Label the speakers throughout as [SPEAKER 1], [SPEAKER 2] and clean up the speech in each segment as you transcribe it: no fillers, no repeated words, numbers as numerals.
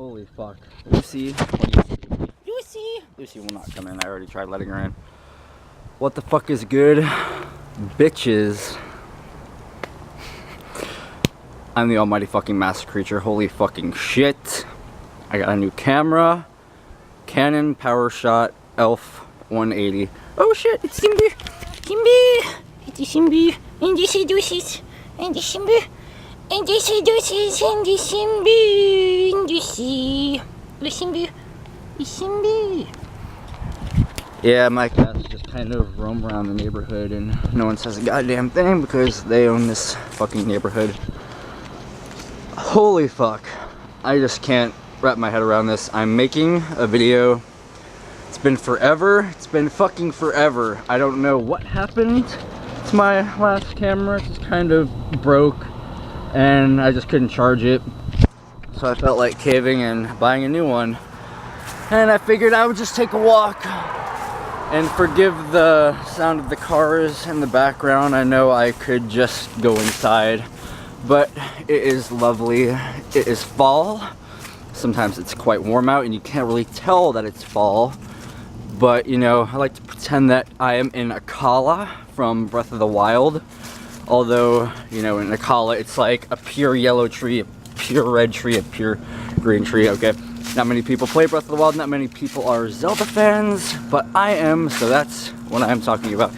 [SPEAKER 1] Holy fuck. Lucy, what do you see? Lucy! Lucy will not come in. I already tried letting her in. What the fuck is good? Bitches. I'm the almighty fucking master creature. Holy fucking shit. I got a new camera. Canon PowerShot ELPH 180. Oh shit, it's Simba! Simba! It's Simba! And this is Lucy's. And this is Simba. And this is Lucy's. And this is Simba. And this is Simba. It's Simba. Yeah, my cats just kind of roam around the neighborhood and no one says a goddamn thing because they own this fucking neighborhood. Holy fuck. I just can't wrap my head around this. I'm making a video. It's been forever. It's been fucking forever. I don't know what happened to my last camera. It just kind of broke and I just couldn't charge it. So I felt like caving and buying a new one. And I figured I would just take a walk. And forgive the sound of the cars in the background. I know I could just go inside, but it is lovely. It is fall. Sometimes it's quite warm out and you can't really tell that it's fall. But you know, I like to pretend that I am in Akkala from Breath of the Wild. Although, you know, in Akkala it's like a pure yellow tree, a pure red tree, a pure green tree, okay? Not many people play Breath of the Wild, not many people are Zelda fans, but I am, so that's what I'm talking about.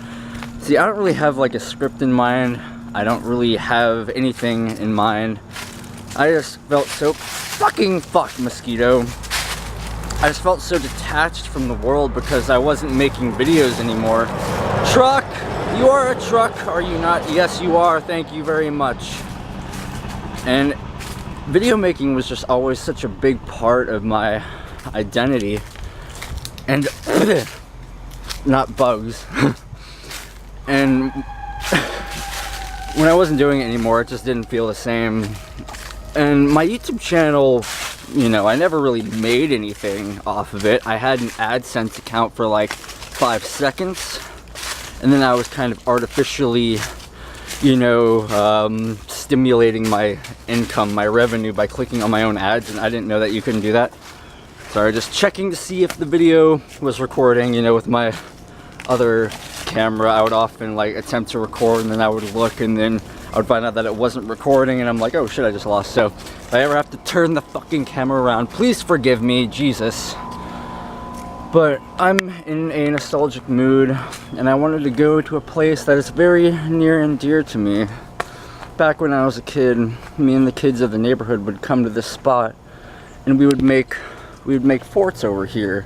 [SPEAKER 1] See, I don't really have like a script in mind. I don't really have anything in mind. I just felt so fucking mosquito. I just felt so detached from the world because I wasn't making videos anymore. Truck! You are a truck, are you not? Yes, you are. Thank you very much. And video making was just always such a big part of my identity. And not bugs. And when I wasn't doing it anymore, it just didn't feel the same. And my YouTube channel, you know, I never really made anything off of it. I had an AdSense account for like 5 seconds. And then I was kind of artificially, you know, stimulating my income, my revenue by clicking on my own ads, and I didn't know that you couldn't do that. Sorry, just checking to see if the video was recording. You know, with my other camera, I would often like attempt to record and then I would look and then I would find out that it wasn't recording and I'm like, oh shit, I just lost. So if I ever have to turn the fucking camera around, please forgive me, Jesus. But I'm in a nostalgic mood and I wanted to go to a place that is very near and dear to me. Back when I was a kid, me and the kids of the neighborhood would come to this spot and we would make forts over here.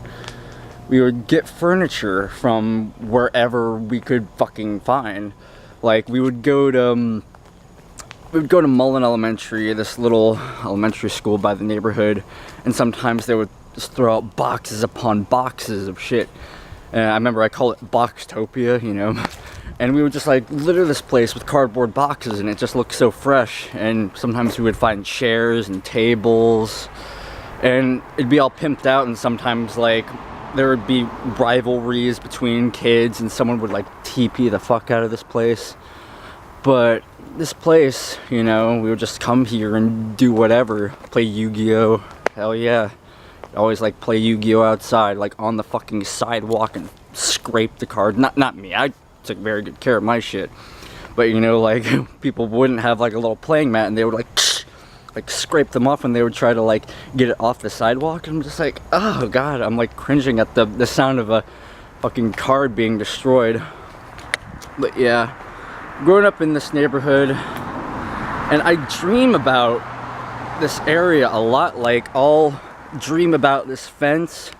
[SPEAKER 1] We would get furniture from wherever we could fucking find. Like we would go to Mullen Elementary, this little elementary school by the neighborhood, and sometimes they would just throw out boxes upon boxes of shit. And I remember I call it Boxtopia, you know. And we would just like litter this place with cardboard boxes and it just looked so fresh. And sometimes we would find chairs and tables and it'd be all pimped out, and sometimes like there would be rivalries between kids and someone would like TP the fuck out of this place. But this place, you know, we would just come here and do whatever. Play Yu-Gi-Oh! Hell yeah. Always like play Yu-Gi-Oh! Outside, like on the fucking sidewalk and scrape the card. Not me, I took very good care of my shit. But you know, like people wouldn't have like a little playing mat and they would like scrape them off when they would try to like get it off the sidewalk. And I'm just like, oh god, I'm like cringing at the sound of a fucking card being destroyed. But yeah, growing up in this neighborhood, and I dream about this area a lot. Like I'll dream about this fence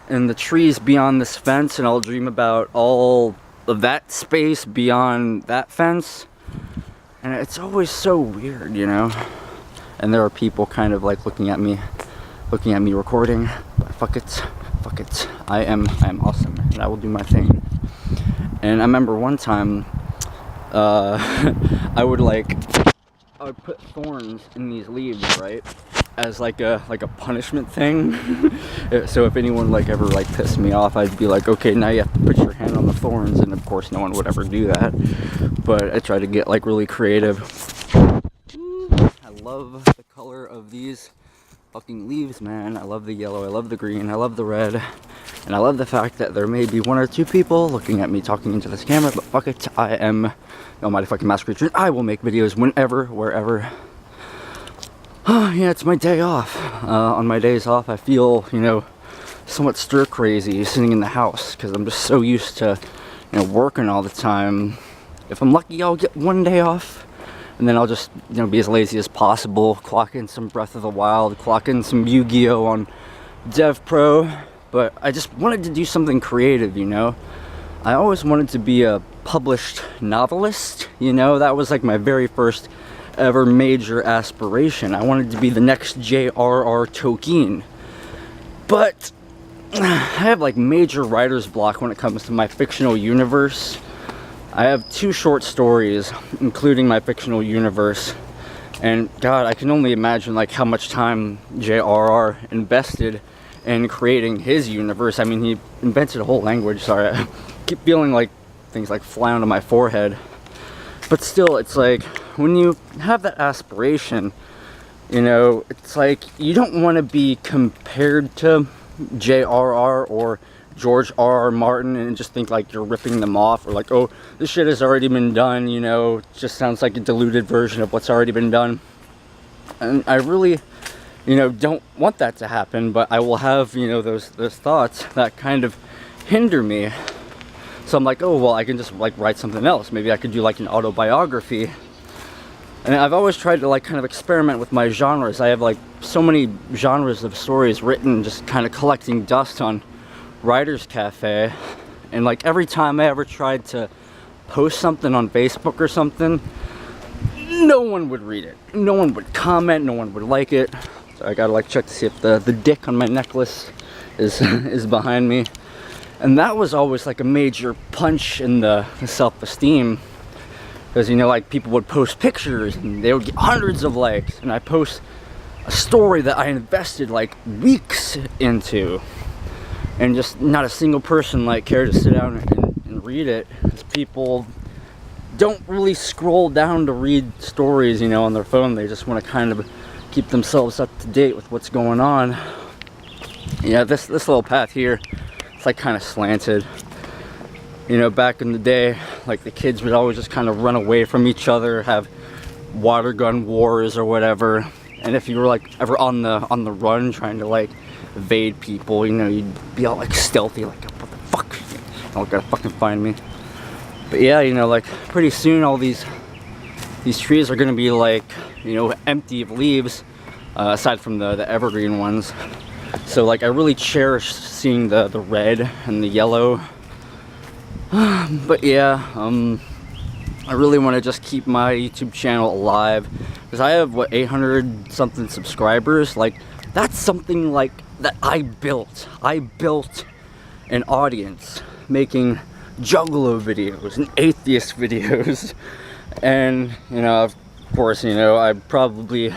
[SPEAKER 1] and the trees beyond this fence, and I'll dream about all of that space beyond that fence, and it's always so weird, you know. And there are people kind of like looking at me recording, but fuck it, I am awesome and I will do my thing. And I remember one time I would put thorns in these leaves, right, as like a punishment thing. So if anyone like ever like pissed me off, I'd be like, okay, now you have to put your hand on the thorns, and of course no one would ever do that. But I try to get like really creative. I love the color of these fucking leaves, man. I love the yellow, I love the green, I love the red. And I love the fact that there may be 1 or 2 people looking at me talking into this camera, but fuck it, I am the almighty fucking mass creature. I will make videos whenever, wherever. Yeah, it's my day off. On my days off, I feel, you know, somewhat stir crazy sitting in the house because I'm just so used to, you know, working all the time. If I'm lucky, I'll get 1 day off, and then I'll just, you know, be as lazy as possible, clock in some Breath of the Wild, clock in some Yu-Gi-Oh on Dev Pro. But I just wanted to do something creative, you know. I always wanted to be a published novelist, you know. That was like my very first ever major aspiration. I wanted to be the next J.R.R. Tolkien. But I have like major writer's block when it comes to my fictional universe. I have 2 short stories, including my fictional universe. And God, I can only imagine like how much time J.R.R. invested in creating his universe. I mean, he invented a whole language. Sorry, I keep feeling like things like fly onto my forehead. But still, it's like, when you have that aspiration, you know, it's like, you don't want to be compared to J.R.R. or George R.R. Martin and just think like you're ripping them off, or like, oh, this shit has already been done, you know, it just sounds like a diluted version of what's already been done. And I really, you know, don't want that to happen, but I will have, you know, those thoughts that kind of hinder me. So I'm like, oh, well, I can just like write something else. Maybe I could do like an autobiography. And I've always tried to like kind of experiment with my genres. I have like so many genres of stories written, just kind of collecting dust on Writer's Cafe. And like every time I ever tried to post something on Facebook or something, no one would read it. No one would comment, no one would like it. So I gotta like check to see if the dick on my necklace is behind me. And that was always like a major punch in the self-esteem. Because, you know, like people would post pictures and they would get hundreds of likes. And I post a story that I invested like weeks into. And just not a single person like cared to sit down and read it. Because people don't really scroll down to read stories, you know, on their phone. They just want to kind of keep themselves up to date with what's going on. Yeah, this little path here, it's like kind of slanted. You know, back in the day, like the kids would always just kind of run away from each other, have water gun wars or whatever. And if you were like ever on the run trying to like evade people, you know, you'd be all like stealthy, like, what the fuck? You're not gonna fucking find me. But yeah, you know, like pretty soon all these trees are gonna be like, you know, empty of leaves, aside from the evergreen ones. So like I really cherish seeing the red and the yellow. But yeah, I really want to just keep my YouTube channel alive, because I have what, 800 something subscribers. Like that's something like that I built an audience making Juggalo videos and atheist videos. And you know, of course, you know, I probably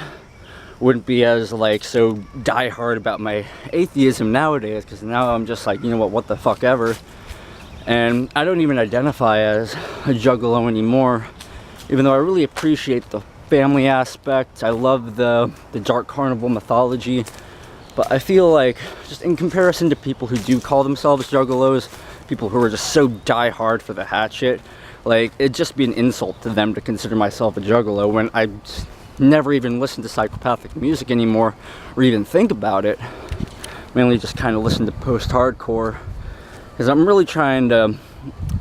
[SPEAKER 1] wouldn't be as like so diehard about my atheism nowadays, because now I'm just like, you know what the fuck ever. And I don't even identify as a Juggalo anymore, even though I really appreciate the family aspect. I love the Dark Carnival mythology, but I feel like, just in comparison to people who do call themselves Juggalos, people who are just so diehard for the hatchet, like it'd just be an insult to them to consider myself a Juggalo when I never even listen to psychopathic music anymore, or even think about it. Mainly just kind of listen to post-hardcore, because I'm really trying to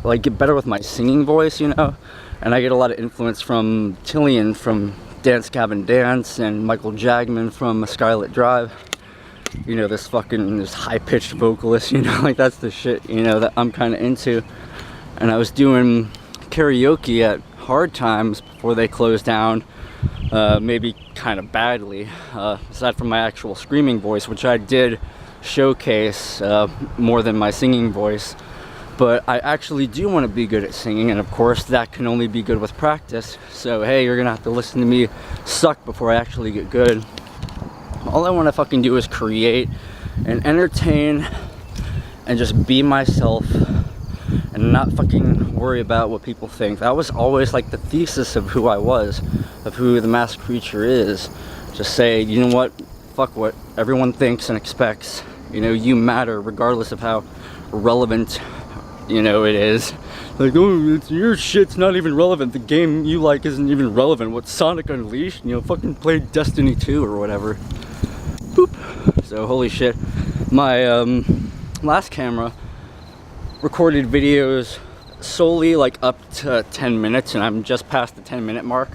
[SPEAKER 1] like get better with my singing voice, you know. And I get a lot of influence from Tillian from Dance Gavin Dance, and Michael Jagman from Scarlet Drive. You know, this high-pitched vocalist, you know, like that's the shit, you know, that I'm kind of into. And I was doing karaoke at Hard Times before they closed down, maybe kind of badly, aside from my actual screaming voice, which I did showcase more than my singing voice. But I actually do want to be good at singing, and of course that can only be good with practice. So hey, you're gonna have to listen to me suck before I actually get good. All I want to fucking do is create and entertain and just be myself and not fucking worry about what people think. That was always like the thesis of who I was, of who the masked creature is. Just say, you know what, fuck what everyone thinks and expects. You know, you matter regardless of how relevant, you know, it is. Like, oh, it's your shit's not even relevant. The game you like isn't even relevant. What, Sonic Unleashed? You know, fucking play Destiny 2 or whatever. Boop. So, holy shit. My last camera recorded videos solely like up to 10 minutes, and I'm just past the 10-minute mark.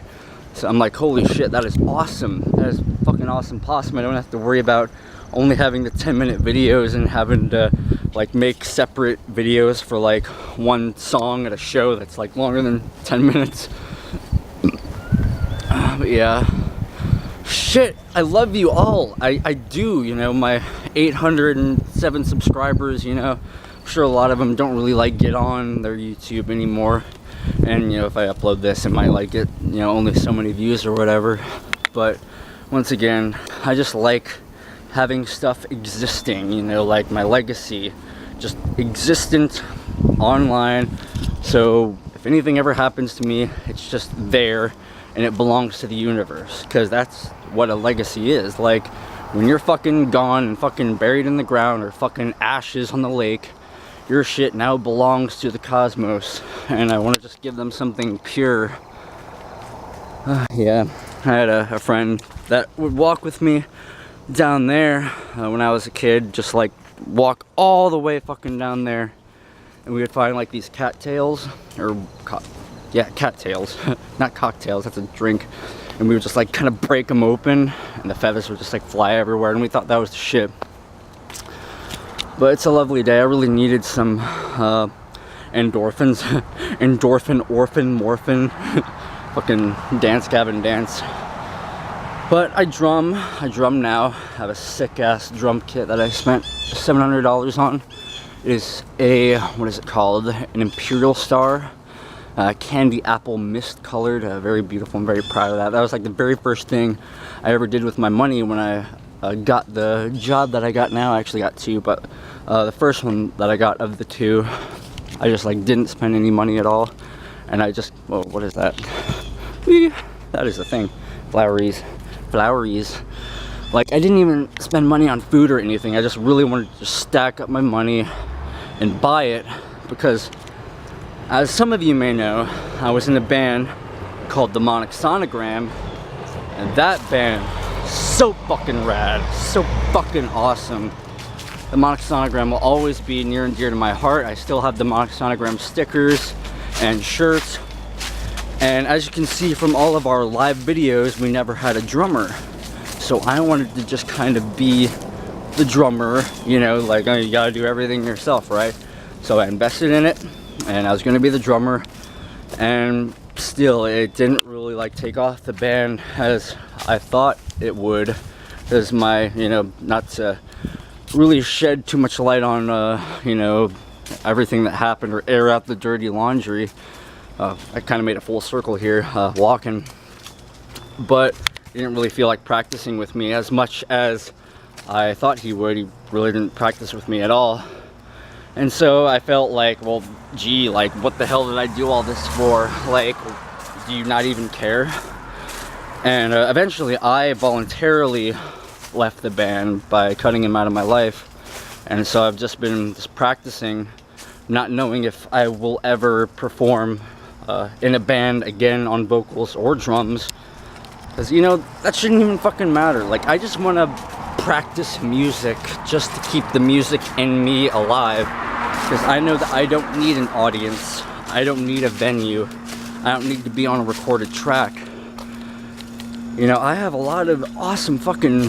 [SPEAKER 1] So I'm like, holy shit, that is awesome. That is fucking awesome. I don't have to worry about only having the 10-minute videos and having to like make separate videos for like one song at a show that's like longer than 10 minutes. But yeah, shit, I love you all. I do, you know, my 807 subscribers, you know, I'm sure a lot of them don't really like get on their YouTube anymore. And, you know, if I upload this, it might like get, you know, only so many views or whatever. But once again, I just like having stuff existing, you know, like my legacy, just existent online. So if anything ever happens to me, it's just there and it belongs to the universe, because that's what a legacy is. Like, when you're fucking gone and fucking buried in the ground or fucking ashes on the lake, your shit now belongs to the cosmos, and I want to just give them something pure. Yeah, I had a friend that would walk with me down there when I was a kid, just like walk all the way fucking down there, and we would find like these cattails, or cattails, not cocktails, that's a drink, and we would just like kind of break them open, and the feathers would just like fly everywhere, and we thought that was the shit. But it's a lovely day. I really needed some endorphins. Morphin. Fucking dance, Gavin, dance. But I drum now. I have a sick ass drum kit that I spent $700 on. It is a, what is it called? An Imperial Star. Candy apple mist colored. Very beautiful. I'm very proud of that. That was like the very first thing I ever did with my money when I got the job that I got now. I actually got two, but the first one that I got of the two, I just like didn't spend any money at all, and I just, whoa, what is that? That is the thing. Floweries. Like, I didn't even spend money on food or anything. I just really wanted to just stack up my money and buy it, because as some of you may know, I was in a band called Demonic Sonogram, and that band, so fucking rad, so fucking awesome. Demonic Sonogram will always be near and dear to my heart. I still have Demonic Sonogram stickers and shirts. And as you can see from all of our live videos, we never had a drummer. So I wanted to just kind of be the drummer, you know, like, oh, you gotta do everything yourself, right? So I invested in it, and I was gonna be the drummer, and still it didn't really like take off the band as I thought it would. Because my, you know, not to really shed too much light on, you know, everything that happened or air out the dirty laundry. I kind of made a full circle here, walking. But he didn't really feel like practicing with me as much as I thought he would. He really didn't practice with me at all. And so I felt like, well, gee, like, what the hell did I do all this for? Like, do you not even care? And eventually I voluntarily left the band by cutting him out of my life. And so I've just been practicing, not knowing if I will ever perform in a band again on vocals or drums. Because, you know, that shouldn't even fucking matter. Like, I just want to practice music just to keep the music in me alive. Because I know that I don't need an audience. I don't need a venue. I don't need to be on a recorded track. You know, I have a lot of awesome fucking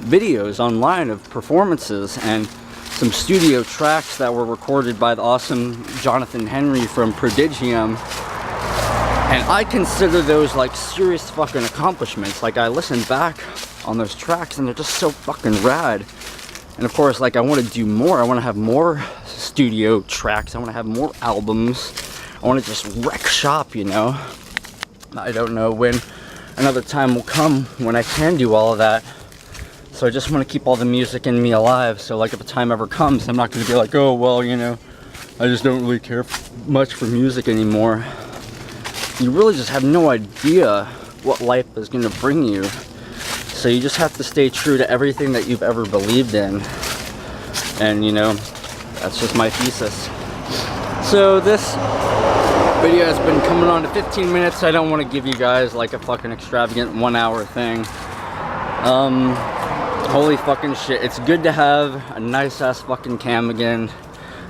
[SPEAKER 1] videos online of performances and some studio tracks that were recorded by the awesome Jonathan Henry from Prodigium. And I consider those like serious fucking accomplishments. Like, I listen back on those tracks and they're just so fucking rad. And of course, like, I want to do more. I want to have more studio tracks. I want to have more albums. I want to just wreck shop, you know. I don't know when another time will come when I can do all of that. So I just want to keep all the music in me alive. So like, if a time ever comes, I'm not going to be like, oh, well, you know, I just don't really care much for music anymore. You really just have no idea what life is going to bring you. So So you just have to stay true to everything that you've ever believed in. And you know, that's just my thesis. So this video has been coming on to 15 minutes. I don't want to give you guys like a fucking extravagant 1 hour thing. Holy fucking shit. It's good to have a nice ass fucking cam again.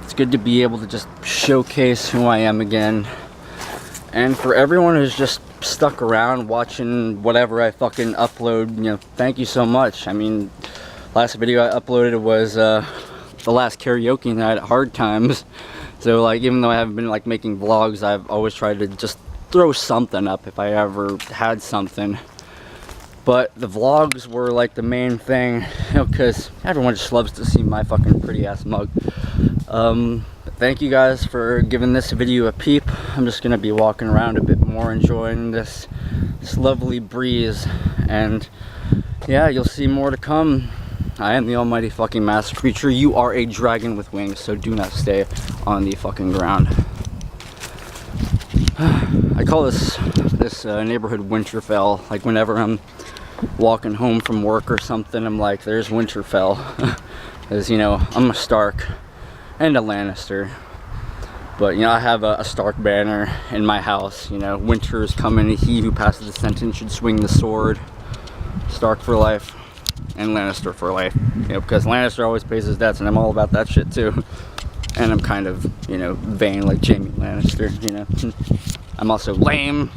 [SPEAKER 1] It's good to be able to just showcase who I am again. And for everyone who's just stuck around watching whatever I fucking upload, you know, thank you so much. I mean, last video I uploaded was the last karaoke night at Hard Times. So like, even though I haven't been like making vlogs, I've always tried to just throw something up if I ever had something. But the vlogs were like the main thing, you know, because everyone just loves to see my fucking pretty ass mug. Thank you guys for giving this video a peep. I'm just gonna be walking around a bit more, enjoying this lovely breeze, and yeah, you'll see more to come. I am the almighty fucking master creature. You are a dragon with wings, so do not stay on the fucking ground. I call this neighborhood Winterfell. Like whenever I'm walking home from work or something, I'm like, there's Winterfell. Because, you know, I'm a Stark and a Lannister. But, you know, I have a Stark banner in my house. You know, winter is coming. He who passes the sentence should swing the sword. Stark for life. And Lannister for life. You know, because Lannister always pays his debts, and I'm all about that shit too. And I'm kind of, you know, vain like Jaime Lannister, you know. I'm also lame.